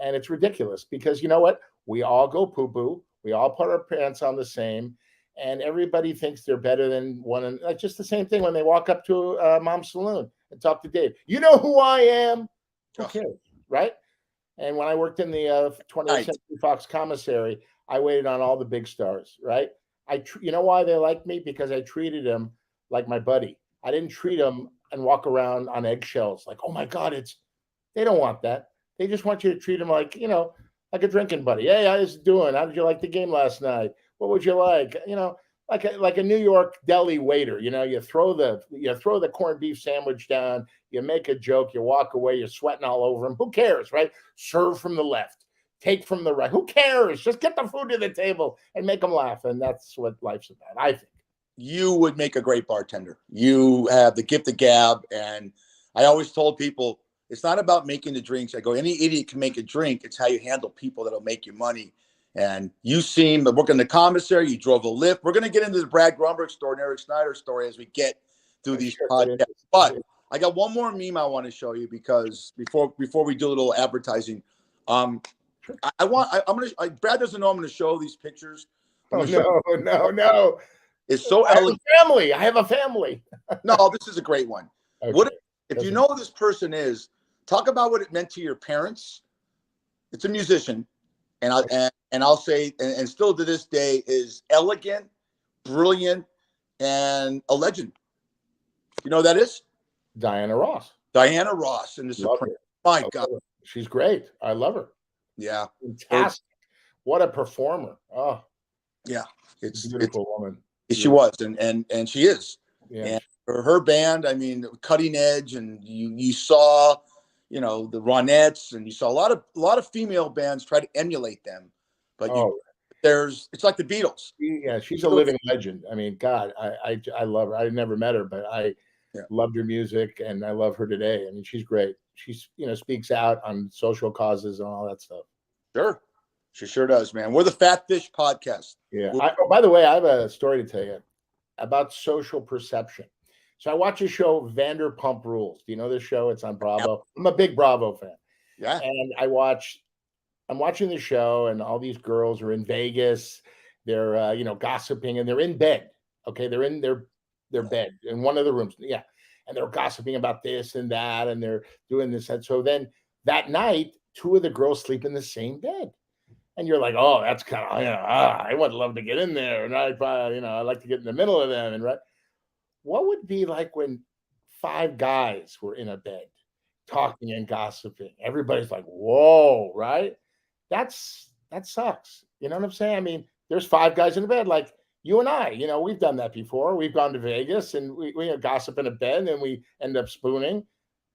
and it's ridiculous because you know what? We all go poo-poo. We all put our pants on the same, and everybody thinks they're better than one. And like just the same thing when they walk up to Mom's Saloon and talk to Dave. You know who I am? Who cares, right? And when I worked in the 20th Century Fox commissary, I waited on all the big stars, right? You know why they liked me? Because I treated them like my buddy. I didn't treat them and walk around on eggshells like, oh my God, they don't want that. They just want you to treat them like, you know, like a drinking buddy. Hey, how's it doing? How did you like the game last night? What would you like? You know, like a New York deli waiter. You know, you throw the corned beef sandwich down, you make a joke, you walk away, you're sweating all over them. Who cares, right? Serve from the left, take from the right. Who cares? Just get the food to the table and make them laugh. And that's what life's about, I think. You would make a great bartender. You have the gift of gab. And I always told people, it's not about making the drinks. I go, any idiot can make a drink. It's how you handle people that'll make you money. And you seem to work in the commissary. You drove a lift. We're going to get into the Brad Grunberg story and Eric Snyder story as we get through these podcasts. But I got one more meme I want to show you because before we do a little advertising, Brad doesn't know I'm going to show these pictures. No. It's so elegant. I have a family. No, this is a great one. Okay. What if you know who this person is? Talk about what it meant to your parents. It's a musician, and I'll say, and still to this day is elegant, brilliant, and a legend. You know who that is? Diana Ross. Diana Ross in the Supreme. My God, she's great. I love her. Yeah, fantastic. What a performer. Oh, yeah, it's a beautiful woman. She was, and she is. Yeah. And her band, I mean, cutting edge, and you saw, you know, the Ronettes, and you saw a lot of female bands try to emulate them, but it's like the Beatles. Yeah, she's a living legend. I mean, God, I love her. I never met her, but I loved her music, and I love her today. I mean, she's great. She's, you know, speaks out on social causes and all that stuff. Sure. She sure does, man. We're the Fat Fish Podcast. Yeah. By the way, I have a story to tell you about social perception. So I watch a show, Vanderpump Rules. Do you know this show? It's on Bravo. Yep. I'm a big Bravo fan. Yeah. And I'm watching the show, and all these girls are in Vegas. They're gossiping, and they're in bed. Okay, they're in their bed in one of the rooms. Yeah. And they're gossiping about this and that, and they're doing this. And so then that night, two of the girls sleep in the same bed. And you're like, oh, that's kind of, I would love to get in there. And I'd like to get in the middle of them. And right. What would be like when 5 guys were in a bed talking and gossiping? Everybody's like, whoa, right? That sucks. You know what I'm saying? I mean, there's 5 guys in a bed, like you and I, you know, we've done that before. We've gone to Vegas and we gossip in a bed and then we end up spooning.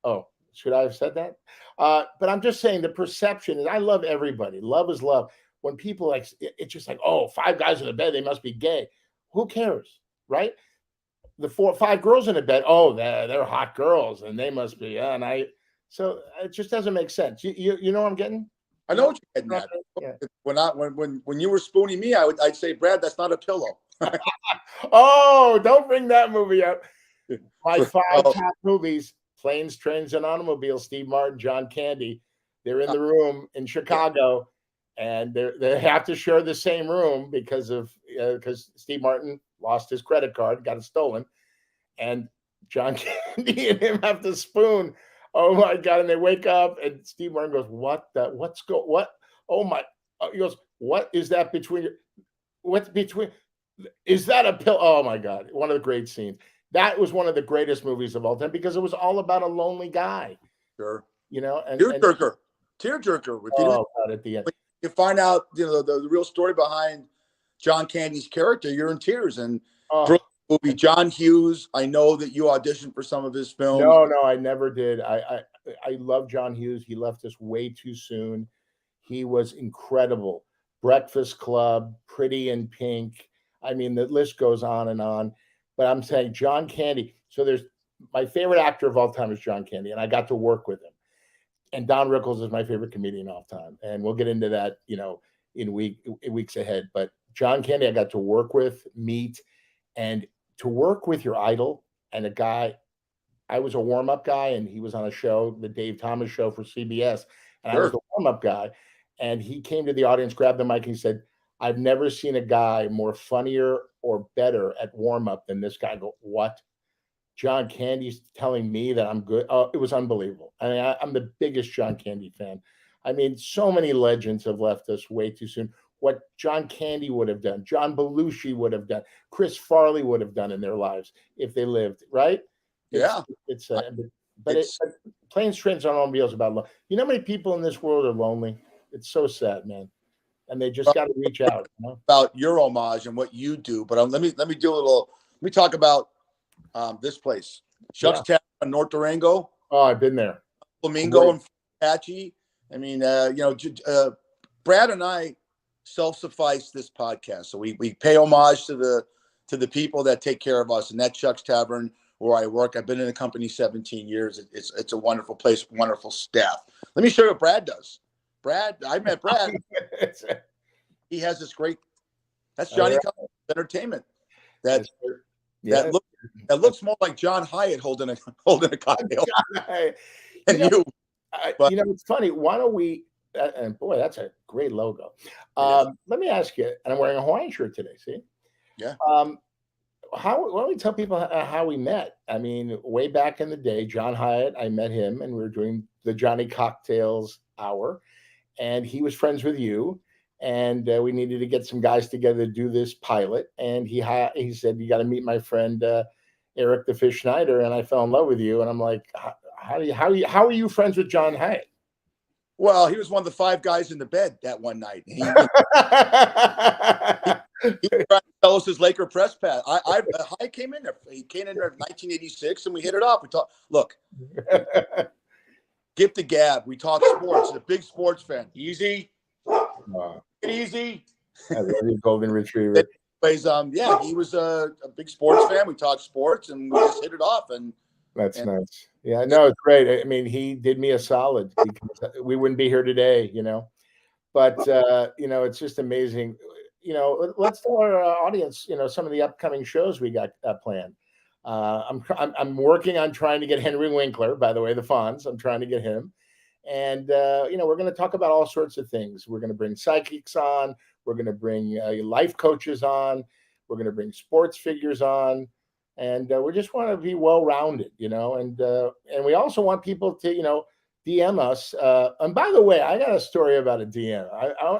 Oh, should I have said that? But I'm just saying the perception is I love everybody. Love is love. When people like, it's just like, oh, 5 guys in a bed, they must be gay. Who cares, right? The 4 or 5 girls in a bed, oh, they're hot girls and they must be. So it just doesn't make sense. You know what I'm getting? I know what you're getting at. Yeah. When you were spooning me, I'd say, Brad, that's not a pillow. Oh, don't bring that movie up. My 5 top movies. Planes, Trains, and Automobiles, Steve Martin, John Candy. They're in the room in Chicago, and they have to share the same room because Steve Martin lost his credit card, got it stolen, and John Candy and him have to spoon. Oh my God! And they wake up, and Steve Martin goes, "What? Oh my!" He goes, "What is that between? What's between? Is that a pill? Oh my God!" One of the great scenes. that was one of the greatest movies of all time because it was all about a lonely guy, Sure. you know, and Tearjerker. Tearjerker. If you, oh, God, at the end. you find out, the real story behind John Candy's character, you're in tears. And Oh, movie, John Hughes, I know that you auditioned for some of his films. no, I never did. I love John Hughes. He left us way too soon. He was incredible. Breakfast Club, Pretty in Pink. I mean, the list goes on and on. But I'm saying John Candy. So there's my favorite actor of all time is John Candy, and I got to work with him. And Don Rickles is my favorite comedian of all time, and we'll get into that, in weeks ahead. But John Candy, I got to work with, meet, and to work with your idol and a guy. I was a warm-up guy, and he was on a show, the Dave Thomas show for CBS, and Sure. I was the warm-up guy. And he came to the audience, grabbed the mic, and he said, "I've never seen a guy more funnier or better at warm-up than this guy." I go, "What?" John Candy's telling me that I'm good. Oh, it was unbelievable. I mean, I'm the biggest John Candy fan. I mean, so many legends have left us way too soon. What John Candy would have done, John Belushi would have done, Chris Farley would have done in their lives if they lived, right? Yeah. But Planes, Trains, and Automobiles about love. You know how many people in this world are lonely? It's so sad, man. And they just got to reach out. About your homage and what you do, but let me do a little. Let me talk about this place, Shucks Tavern on North Durango. Oh, I've been there. Flamingo and Apache. I mean, Brad and I self-suffice this podcast, so we pay homage to the people that take care of us, and that Shucks Tavern where I work. I've been in the company 17 years. It's a wonderful place, wonderful staff. Let me show you what Brad does. I met Brad. He has this great. That's Johnny Cochran Entertainment. That looks more like John Hyatt holding a cocktail. And it's funny. Why don't we? And boy, that's a great logo. Let me ask you. And I'm wearing a Hawaiian shirt today. See? Yeah. Why don't we tell people how we met? I mean, way back in the day, John Hyatt. I met him, and we were doing the Johnny Cocktails Hour, and he was friends with you. And we needed to get some guys together to do this pilot. And he said, "You got to meet my friend Eric the Fish Schneider." And I fell in love with you. And I'm like, how are you friends with John Hyatt? Well, he was one of the 5 guys in the bed that one night. He tried to tell us his Laker press pass. I came in there. He came in there in 1986, and we hit it off. We talked. Look, gift the gab. We talk sports. He's a big sports fan. Easy. Easy. I love you, Golden Retriever. Anyways, he was a big sports fan. We talked sports, and we just hit it off. And that's nice. Yeah, no, it's great. I mean, he did me a solid because we wouldn't be here today, But it's just amazing. Let's tell our audience, some of the upcoming shows we got planned. I'm working on trying to get Henry Winkler, by the way, the Fonz. I'm trying to get him. And, we're going to talk about all sorts of things. We're going to bring psychics on. We're going to bring life coaches on. We're going to bring sports figures on. And we just want to be well-rounded, and we also want people to, DM us. And by the way, I got a story about a DM.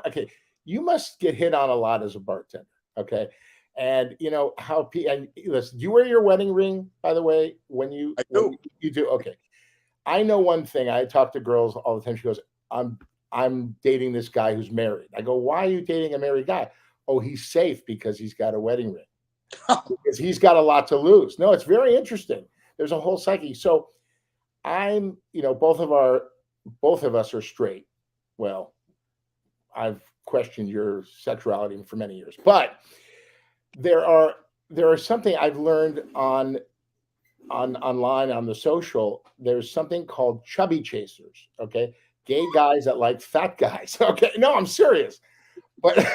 Okay. You must get hit on a lot as a bartender. Okay. And listen, do you wear your wedding ring, by the way, I do. You do. Okay. I know one thing. I talk to girls all the time. She goes, I'm dating this guy who's married. I go, why are you dating a married guy? Oh, he's safe because he's got a wedding ring. Because he's got a lot to lose. No, it's very interesting. There's a whole psyche. So I'm, both of us are straight. Well, I've questioned your sexuality for many years, but there are something I've learned online on the social. There's something called chubby chasers. Okay. Gay guys that like fat guys. Okay. No, I'm serious. But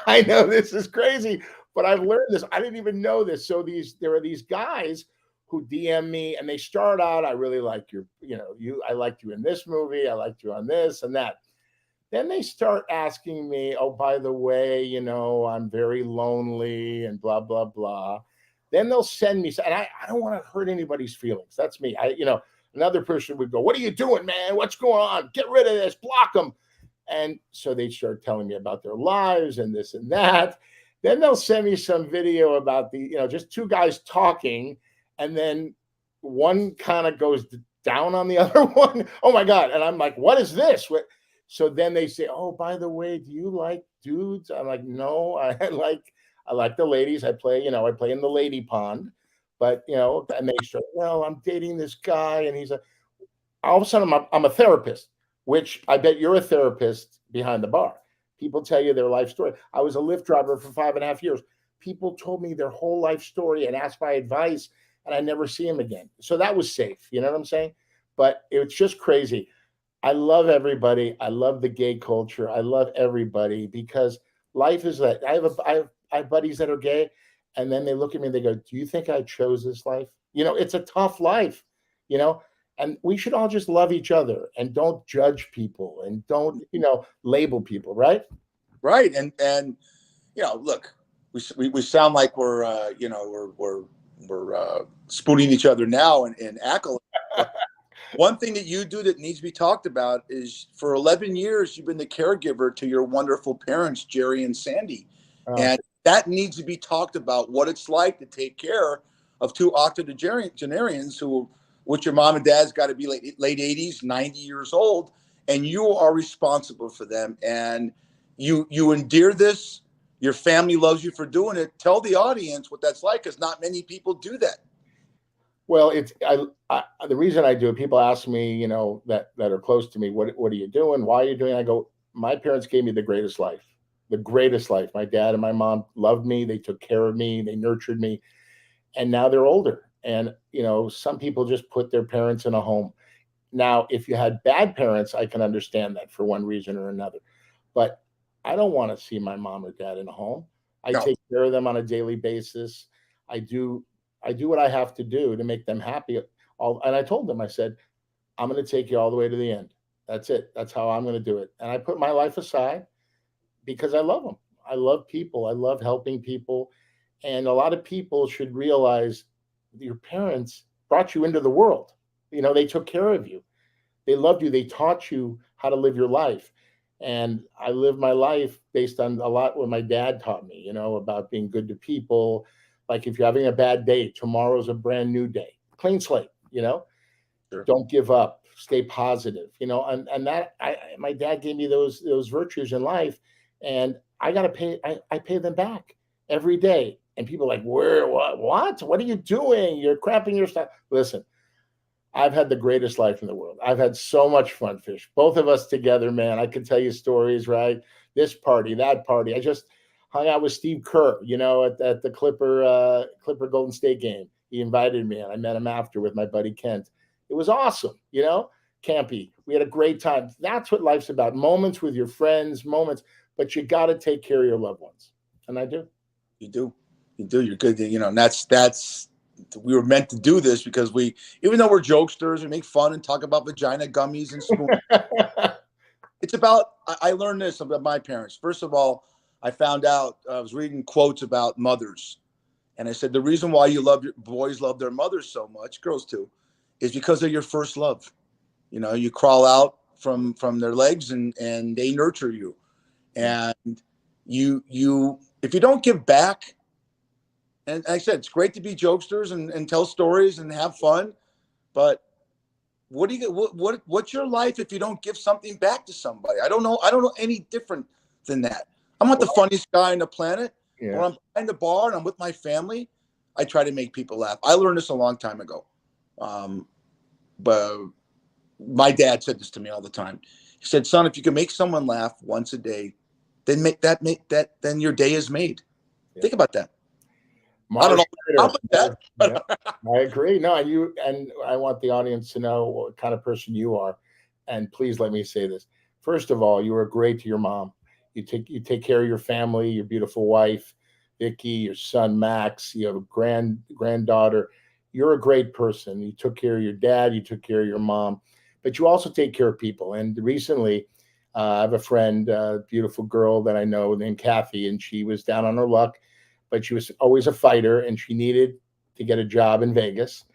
I know this is crazy, but I've learned this. I didn't even know this. So there are these guys who DM me and they start out, I really like I liked you in this movie. I liked you on this and that. Then they start asking me, oh, by the way, I'm very lonely and blah, blah, blah. Then they'll send me, and I don't want to hurt anybody's feelings. That's me. Another person would go, what are you doing, man? What's going on? Get rid of this, block them. And so they start telling me about their lives and this and that. Then they'll send me some video about just 2 guys talking. and then one kind of goes down on the other one. Oh my God. And I'm like, what is this? So then they say, oh, by the way, do you like dudes? I'm like, no, I like the ladies. I play in the lady pond, but and they say, well, I'm dating this guy, and all of a sudden I'm a therapist, which I bet you're a therapist behind the bar. People tell you their life story. I was a Lyft driver for 5.5 years. People told me their whole life story and asked my advice, and I never see them again. So that was safe. You know what I'm saying? But it's just crazy. I love everybody. I love the gay culture. I love everybody because life is that. I have buddies that are gay, and then they look at me and they go, do you think I chose this life? It's a tough life, and we should all just love each other and don't judge people and don't, label people. Right. Right. And look, we sound like we're spooning each other now and accolades. One thing that you do that needs to be talked about is for 11 years, you've been the caregiver to your wonderful parents, Jerry and Sandy. And that needs to be talked about, what it's like to take care of two octogenarians which your mom and dad's got to be late 80s, 90 years old, and you are responsible for them. And you endear this. Your family loves you for doing it. Tell the audience what that's like, because not many people do that. Well, the reason I do it, people ask me, that are close to me, what are you doing? Why are you doing it? I go, my parents gave me the greatest life. My dad and my mom loved me. They took care of me. They nurtured me. And now they're older. And, some people just put their parents in a home. Now, if you had bad parents, I can understand that for one reason or another. But I don't want to see my mom or dad in a home. I take care of them on a daily basis. I do what I have to do to make them happy. And I told them, I said, I'm going to take you all the way to the end. That's it. That's how I'm going to do it. And I put my life aside because I love them. I love people. I love helping people. And a lot of people should realize your parents brought you into the world. They took care of you. They loved you. They taught you how to live your life. And I live my life based on a lot what my dad taught me, about being good to people. Like if you're having a bad day, tomorrow's a brand new day. Clean slate, Sure. Don't give up. Stay positive, and that my dad gave me those virtues in life, and I got to pay. I pay them back every day. And people are like, where, what are you doing? You're crapping your stuff. Listen, I've had the greatest life in the world. I've had so much fun, Fish. Both of us together, man. I can tell you stories, right? This party, that party. I just hung out with Steve Kerr, at the Clipper Golden State game. He invited me, and I met him after with my buddy Kent. It was awesome, campy. We had a great time. That's what life's about. Moments with your friends, but you got to take care of your loved ones. And I do. You do. You're good. And that's we were meant to do this because even though we're jokesters, we make fun and talk about vagina gummies and spoons. It's about, I learned this about my parents. First of all, I found out, I was reading quotes about mothers. And I said, the reason why boys love their mothers so much, girls too, is because they're your first love. You crawl out from their legs and they nurture you. And you if you don't give back, and like I said, it's great to be jokesters and tell stories and have fun, but what's your life if you don't give something back to somebody? I don't know any different than that. I'm not the funniest guy on the planet. Yeah. When I'm behind the bar and I'm with my family, I try to make people laugh. I learned this a long time ago. But my dad said this to me all the time. He said, son, if you can make someone laugh once a day, then then your day is made. Yeah. Think about that. I don't know about that. Yeah, I agree. No, and I want the audience to know what kind of person you are. And please let me say this. First of all, you were great to your mom. You take care of your family, your beautiful wife, Vicky, your son, Max. You have a granddaughter. You're a great person. You took care of your dad. You took care of your mom. But you also take care of people. And recently, I have a friend, a beautiful girl that I know named Kathy, and she was down on her luck. But she was always a fighter, and she needed to get a job in Vegas.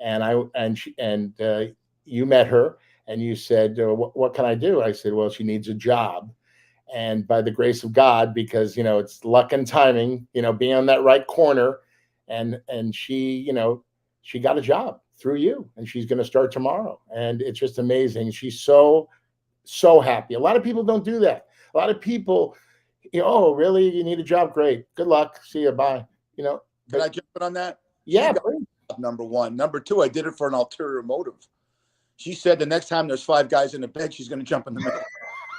And you met her, and you said, "What can I do?" I said, "Well, she needs a job." And by the grace of God, because it's luck and timing, being on that right corner, and she she got a job through you, and she's going to start tomorrow. And it's just amazing. She's so happy. A lot of people don't do that. A lot of people, oh, really? You need a job? Great. Good luck. See you. Bye. Can I jump in on that? Yeah. Number one. Number two, I did it for an ulterior motive. She said the next time there's 5 guys in the bed, she's going to jump in the middle.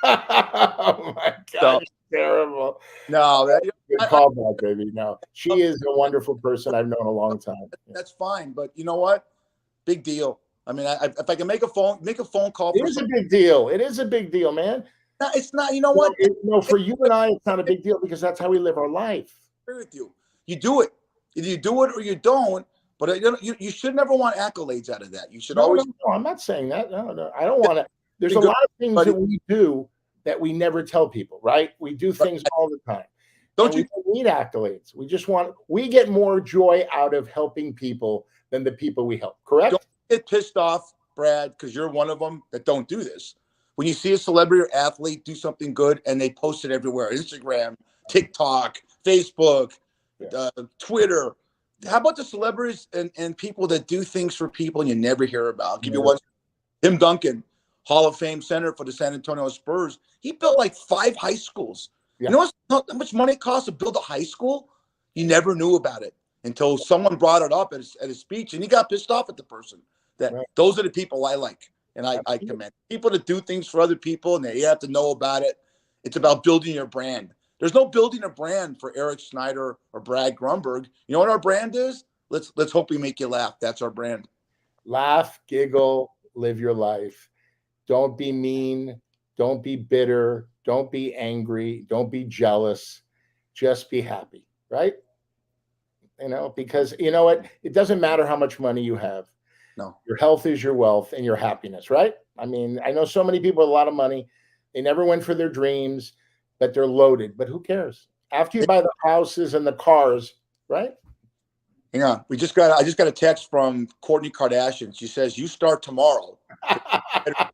Oh my God, it's terrible. No, Good callback, baby. No, she is a wonderful person I've known a long time. That's fine, but you know what? Big deal. I mean, if I can make a phone call. It is a big deal. It is a big deal, man. No, it's not. You know what? No, for you and I, it's not a big deal because that's how we live our life. I agree with you. You do it. Either you do it or you don't. But you should never want accolades out of that. You should always. No, I'm not saying that. No, I don't want to. There's a lot of things that we do that we never tell people, right? We do things all the time. Don't you need accolades? We get more joy out of helping people than the people we help. Correct? Don't get pissed off, Brad, because you're one of them that don't do this. When you see a celebrity or athlete do something good and they post it everywhere, Instagram, TikTok, Facebook, Twitter. How about the celebrities and people that do things for people and you never hear about? I'll give you one. Tim Duncan, Hall of Fame center for the San Antonio Spurs. He built like 5 high schools. Yeah. You know how much money it costs to build a high school? You never knew about it until someone brought it up at his speech, and he got pissed off at the person. Those are the people I like, and I commend people to do things for other people, and they have to know about it. It's about building your brand. There's no building a brand for Eric Snyder or Brad Grunberg. You know what our brand is? Let's hope we make you laugh. That's our brand. Laugh, giggle, live your life. Don't be mean. Don't be bitter. Don't be angry. Don't be jealous. Just be happy, right? Because you know what? It doesn't matter how much money you have. No. Your health is your wealth and your happiness, right? I mean, I know so many people with a lot of money. They never went for their dreams, but they're loaded. But who cares? After you buy the houses and the cars, right? Hang on. I just got a text from Kourtney Kardashian. She says, you start tomorrow.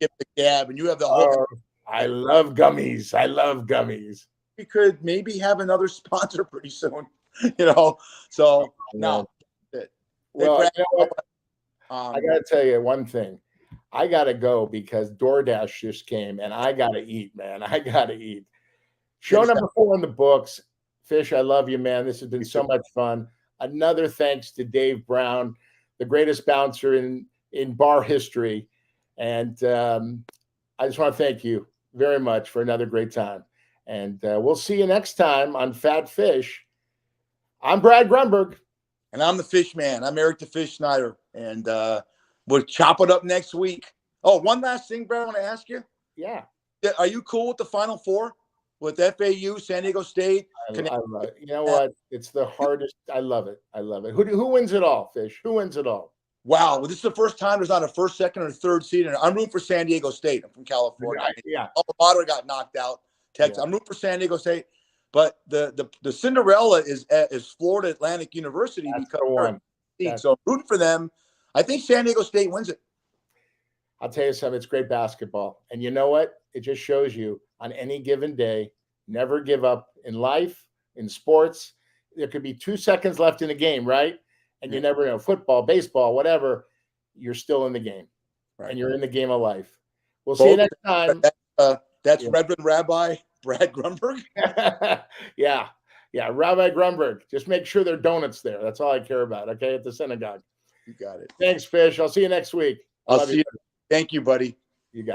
Get the gab, and you have the whole. I love gummies. I love gummies. We could maybe have another sponsor pretty soon, So no. Well, you know what? I got to tell you one thing. I got to go because DoorDash just came, and I got to eat, man. I got to eat. Show number 4 in the books. Fish, I love you, man. This has been so much fun. Another thanks to Dave Brown, the greatest bouncer in bar history. And I just want to thank you very much for another great time. And we'll see you next time on Fat Fish. I'm Brad Grunberg. And I'm the Fish Man. I'm Eric the Fish Snyder. And we'll chop it up next week. Oh, one last thing, Brad, I want to ask you. Yeah. Are you cool with the Final Four? With FAU, San Diego State? I love it. You know what? It's the hardest. I love it. I love it. Who wins it all, Fish? Who wins it all? Wow. Well, this is the first time there's not a first, second, or third seed. And I'm rooting for San Diego State. I'm from California. Yeah. Alvarado got knocked out. Texas. Yeah. I'm rooting for San Diego State. But the Cinderella is Florida Atlantic University. That's because so I'm rooting for them. I think San Diego State wins it. I'll tell you something. It's great basketball. And you know what? It just shows you on any given day, never give up in life, in sports. There could be 2 seconds left in the game, right? And you never know, football, baseball, whatever, you're still in the game. Right. And you're in the game of life. We'll see you next time. That's Reverend Rabbi Brad Grunberg. Yeah, Rabbi Grunberg. Just make sure there are donuts there. That's all I care about, okay, at the synagogue. You got it. Thanks, Fish. I'll see you next week. I'll see you. Thank you, buddy. You got it.